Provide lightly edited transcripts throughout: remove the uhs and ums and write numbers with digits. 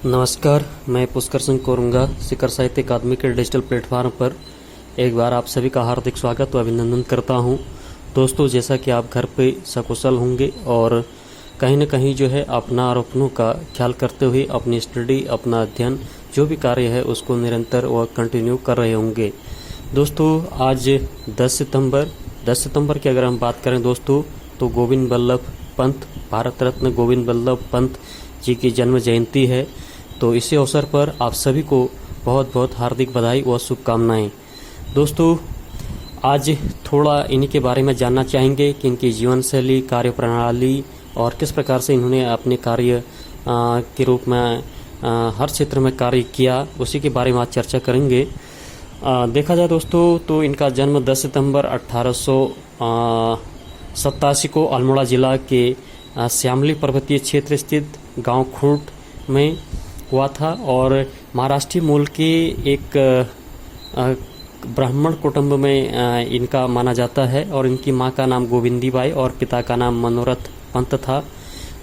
नमस्कार, मैं पुष्कर सिंह कोरुंगा शिखर साहित्य अकादमी के डिजिटल प्लेटफॉर्म पर एक बार आप सभी का हार्दिक स्वागत व अभिनंदन करता हूं। दोस्तों, जैसा कि आप घर पे सकुशल होंगे और कहीं न कहीं जो है अपना और अपनों का ख्याल करते हुए अपनी स्टडी, अपना अध्ययन जो भी कार्य है उसको निरंतर व कंटिन्यू कर रहे होंगे। दोस्तों, आज 10 सितंबर की अगर हम बात करें दोस्तों, तो गोविंद बल्लभ पंत, भारत रत्न गोविंद बल्लभ पंत जी की जन्म जयंती है। तो इसी अवसर पर आप सभी को बहुत बहुत हार्दिक बधाई व शुभकामनाएं। दोस्तों, आज थोड़ा इन्हीं के बारे में जानना चाहेंगे कि इनकी जीवन शैली, कार्य प्रणाली और किस प्रकार से इन्होंने अपने कार्य के रूप में हर क्षेत्र में कार्य किया, उसी के बारे में आज चर्चा करेंगे। देखा जाए दोस्तों, तो इनका जन्म 10 सितंबर 1887 को अल्मोड़ा जिला के श्यामली पर्वतीय क्षेत्र स्थित गांव खूंट में हुआ था और महाराष्ट्रीय मूल के एक ब्राह्मण कुटुंब में इनका माना जाता है और इनकी मां का नाम गोविंदीबाई और पिता का नाम मनोरथ पंत था।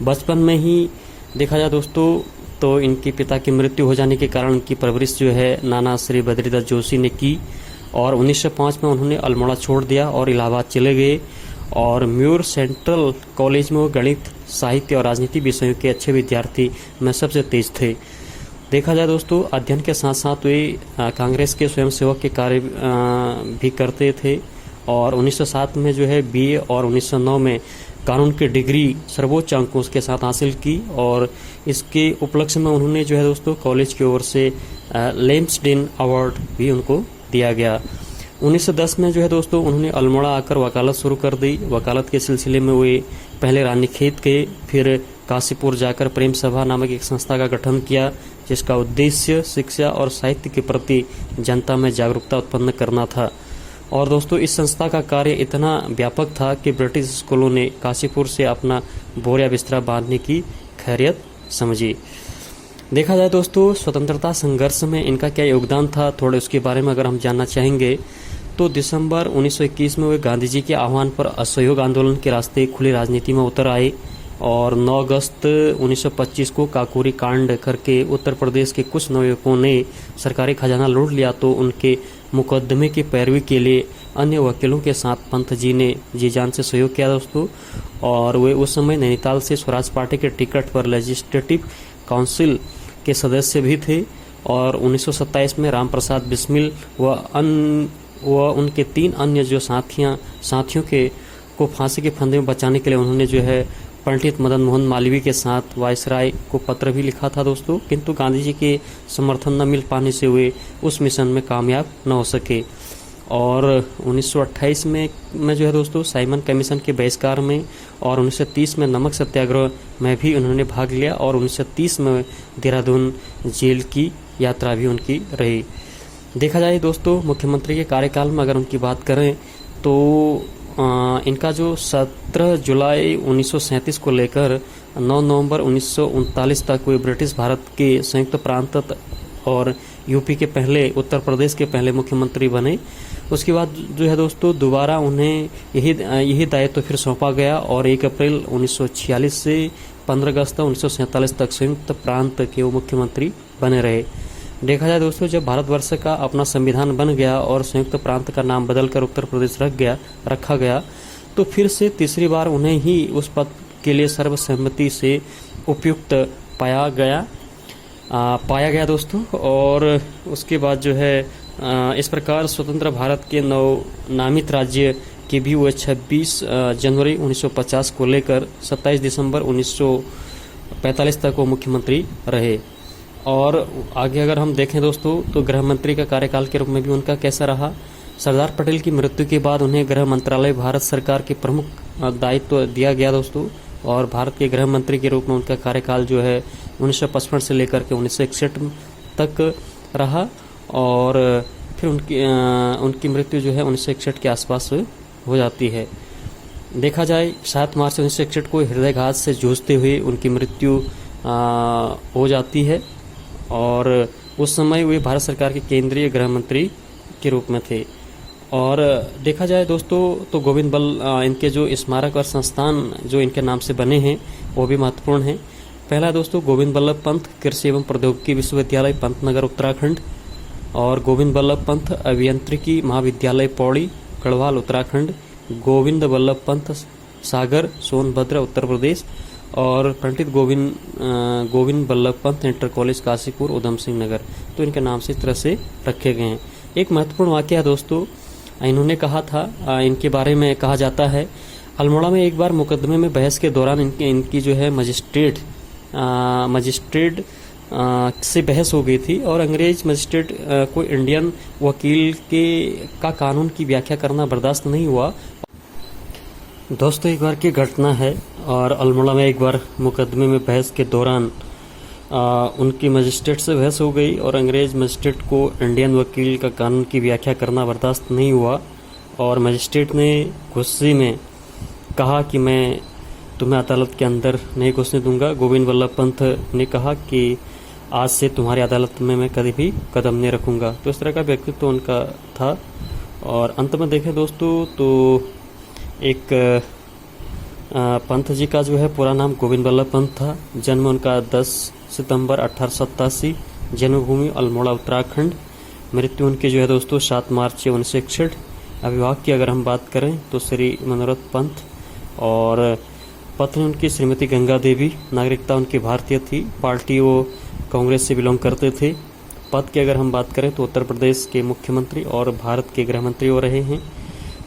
बचपन में ही देखा जाए दोस्तों, तो इनके पिता की मृत्यु हो जाने के कारण इनकी परवरिश जो है नाना श्री बद्रीदत्त जोशी ने की और 1905 में उन्होंने अल्मोड़ा छोड़ दिया और इलाहाबाद चले गए और म्यूर सेंट्रल कॉलेज में वो गणित, साहित्य और राजनीति विषयों के अच्छे विद्यार्थी में सबसे तेज थे। देखा जाए दोस्तों, अध्ययन के साथ साथ वे कांग्रेस के स्वयंसेवक के कार्य भी करते थे और 1907 में जो है बीए और 1909 में कानून की डिग्री सर्वोच्च अंकों के साथ हासिल की और इसके उपलक्ष्य में उन्होंने जो है दोस्तों कॉलेज की ओर से लेम्सडेन अवार्ड भी उनको दिया गया। 1910 में जो है दोस्तों उन्होंने अल्मोड़ा आकर वकालत शुरू कर दी। वकालत के सिलसिले में वे पहले रानीखेत गए, फिर काशीपुर जाकर प्रेम सभा नामक एक संस्था का गठन किया जिसका उद्देश्य शिक्षा और साहित्य के प्रति जनता में जागरूकता उत्पन्न करना था। और दोस्तों, इस संस्था का कार्य इतना व्यापक था कि ब्रिटिश स्कूलों ने काशीपुर से अपना बोरिया बिस्तरा बांधने की खैरियत समझी। देखा जाए दोस्तों, स्वतंत्रता संघर्ष में इनका क्या योगदान था, थोड़े उसके बारे में अगर हम जानना चाहेंगे तो दिसंबर 1921 में वे गांधी जी के आह्वान पर असहयोग आंदोलन के रास्ते खुली राजनीति में उतर आए और 9 अगस्त 1925 को काकोरी कांड करके उत्तर प्रदेश के कुछ नवयुवकों ने सरकारी खजाना लूट लिया तो उनके मुकदमे की पैरवी के लिए अन्य वकीलों के साथ पंत जी ने जी जान से सहयोग किया दोस्तों। और वे उस समय नैनीताल से स्वराज पार्टी के टिकट पर लेजिस्लेटिव काउंसिल के सदस्य भी थे और 1927 में राम प्रसाद बिस्मिल व उनके 3 अन्य जो साथियों को फांसी के फंदे में बचाने के लिए उन्होंने जो है पंडित मदन मोहन मालवीय के साथ वायसराय को पत्र भी लिखा था दोस्तों, किंतु गांधी जी के समर्थन न मिल पाने से वे उस मिशन में कामयाब न हो सके। और 1928 में जो है दोस्तों साइमन कमीशन के बहिष्कार में और 1930 में नमक सत्याग्रह में भी उन्होंने भाग लिया और 1930 में देहरादून जेल की यात्रा भी उनकी रही। देखा जाए दोस्तों, मुख्यमंत्री के कार्यकाल में अगर उनकी बात करें तो इनका जो 17 जुलाई 1937 को लेकर 9 नवंबर 1939 तक वे ब्रिटिश भारत के संयुक्त प्रांत और यूपी के पहले, उत्तर प्रदेश के पहले मुख्यमंत्री बने। उसके बाद जो है दोस्तों दोबारा उन्हें यही दायित्व फिर सौंपा गया और 1 अप्रैल 1946 से 15 अगस्त 1947 तक संयुक्त प्रांत के वो मुख्यमंत्री बने रहे। देखा जाए दोस्तों, जब भारतवर्ष का अपना संविधान बन गया और संयुक्त प्रांत का नाम बदलकर उत्तर प्रदेश रखा गया तो फिर से तीसरी बार उन्हें ही उस पद के लिए सर्वसम्मति से उपयुक्त पाया गया दोस्तों। और उसके बाद जो है इस प्रकार स्वतंत्र भारत के नवनामित राज्य के भी वो 26 जनवरी 1950 को लेकर 27 दिसंबर 1945 तक वो मुख्यमंत्री रहे। और आगे अगर हम देखें दोस्तों तो गृह मंत्री का कार्यकाल के रूप में भी उनका कैसा रहा। सरदार पटेल की मृत्यु के बाद उन्हें गृह मंत्रालय भारत सरकार के प्रमुख दायित्व दिया गया दोस्तों और भारत के गृह मंत्री के रूप में उनका कार्यकाल जो है 1955 से लेकर के 1961 तक रहा और फिर उनकी मृत्यु जो है 1961 के आसपास हो जाती है। देखा जाए 7 मार्च 1961 को हृदयघात से जूझते हुए उनकी मृत्यु हो जाती है और उस समय वे भारत सरकार के केंद्रीय गृह मंत्री के रूप में थे। और देखा जाए दोस्तों तो इनके जो स्मारक और संस्थान जो इनके नाम से बने हैं वो भी महत्वपूर्ण हैं। पहला दोस्तों गोविंद बल्लभ पंत कृषि एवं प्रौद्योगिकी विश्वविद्यालय पंतनगर उत्तराखंड, और गोविंद बल्लभ पंत अभियांत्रिकी महाविद्यालय पौड़ी गढ़वाल उत्तराखंड, गोविंद बल्लभ पंत सागर सोनभद्र उत्तर प्रदेश, और पंडित गोविंद बल्लभ पंत इंटर कॉलेज काशीपुर उधम सिंह नगर। तो इनके नाम से इस तरह से रखे गए हैं। एक महत्वपूर्ण वाक्य है दोस्तों, इन्होंने कहा था, इनके बारे में कहा जाता है, अल्मोड़ा में एक बार मुकदमे में बहस के दौरान इनकी जो है मजिस्ट्रेट से बहस हो गई थी और अंग्रेज मजिस्ट्रेट को इंडियन वकील का कानून की व्याख्या करना बर्दाश्त नहीं हुआ। दोस्तों एक बार की घटना है, और अल्मोड़ा में एक बार मुकदमे में बहस के दौरान उनकी मजिस्ट्रेट से बहस हो गई और अंग्रेज मजिस्ट्रेट को इंडियन वकील का कानून की व्याख्या करना बर्दाश्त नहीं हुआ, और मजिस्ट्रेट ने गुस्से में कहा कि मैं तुम्हें अदालत के अंदर नहीं घुसने दूंगा। गोविंद बल्लभ पंत ने कहा कि आज से तुम्हारी अदालत में मैं कभी भी कदम नहीं रखूंगा। तो इस तरह का व्यक्तित्व उनका था। और अंत में देखें दोस्तों तो एक पंत जी का जो है पूरा नाम गोविंद बल्लभ पंत था। जन्म उनका 10 सितंबर 1887, जन्मभूमि अल्मोड़ा उत्तराखंड। मृत्यु उनकी जो है दोस्तों 7 मार्च 1961। अविवाह की अगर हम बात करें तो श्री मनोरथ पंत, और पत्नी उनकी श्रीमती गंगा देवी। नागरिकता उनकी भारतीय थी। पार्टी वो कांग्रेस से बिलोंग करते थे। पद की अगर हम बात करें तो उत्तर प्रदेश के मुख्यमंत्री और भारत के गृह मंत्री हो रहे हैं।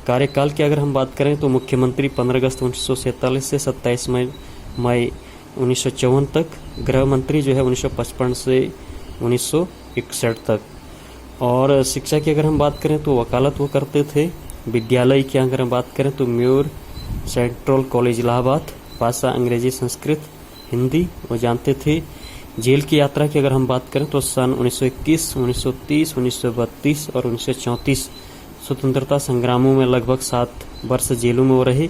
कार्यकाल की अगर हम बात करें तो मुख्यमंत्री 15 अगस्त 1947 से 27 मई 1954 तक, गृह मंत्री जो है 1955 से 1961 तक। और शिक्षा की अगर हम बात करें तो वकालत वो करते थे। विद्यालय की अगर हम बात करें तो म्यूर सेंट्रल कॉलेज इलाहाबाद। भाषा अंग्रेजी संस्कृत हिंदी वो जानते थे। जेल की यात्रा की अगर हम बात करें तो सन 1921, 1930, 1932 और 1934 स्वतंत्रता संग्रामों में लगभग 7 वर्ष जेलों में वो रहे।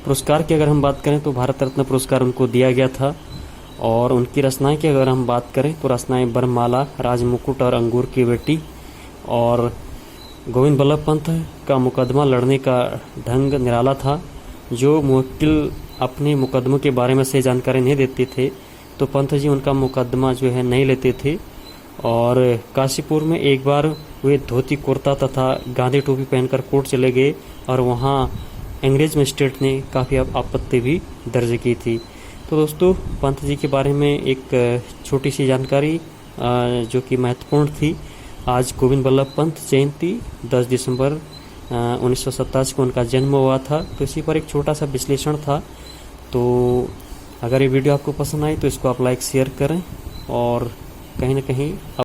पुरस्कार की अगर हम बात करें तो भारत रत्न पुरस्कार उनको दिया गया था। और उनकी रचनाएं की अगर हम बात करें तो रचनाएं बरमाला, राजमुकुट और अंगूर की बेटी। और गोविंद बल्लभ पंत का मुकदमा लड़ने का ढंग निराला था। जो मुवक्किल अपने मुकदमों के बारे में सही जानकारी नहीं देते थे तो पंत जी उनका मुकदमा जो है नहीं लेते थे। और काशीपुर में एक बार वे धोती कुर्ता तथा गांधी टोपी पहनकर कोर्ट चले गए और वहां अंग्रेज मजिस्ट्रेट ने काफ़ी आपत्ति भी दर्ज की थी। तो दोस्तों पंत जी के बारे में एक छोटी सी जानकारी जो कि महत्वपूर्ण थी। आज गोविंद बल्लभ पंत जयंती 10 दिसंबर 1927 को उनका जन्म हुआ था। तो इसी पर एक छोटा सा विश्लेषण था। तो अगर ये वीडियो आपको पसंद आई तो इसको आप लाइक शेयर करें और कहीं ना कहीं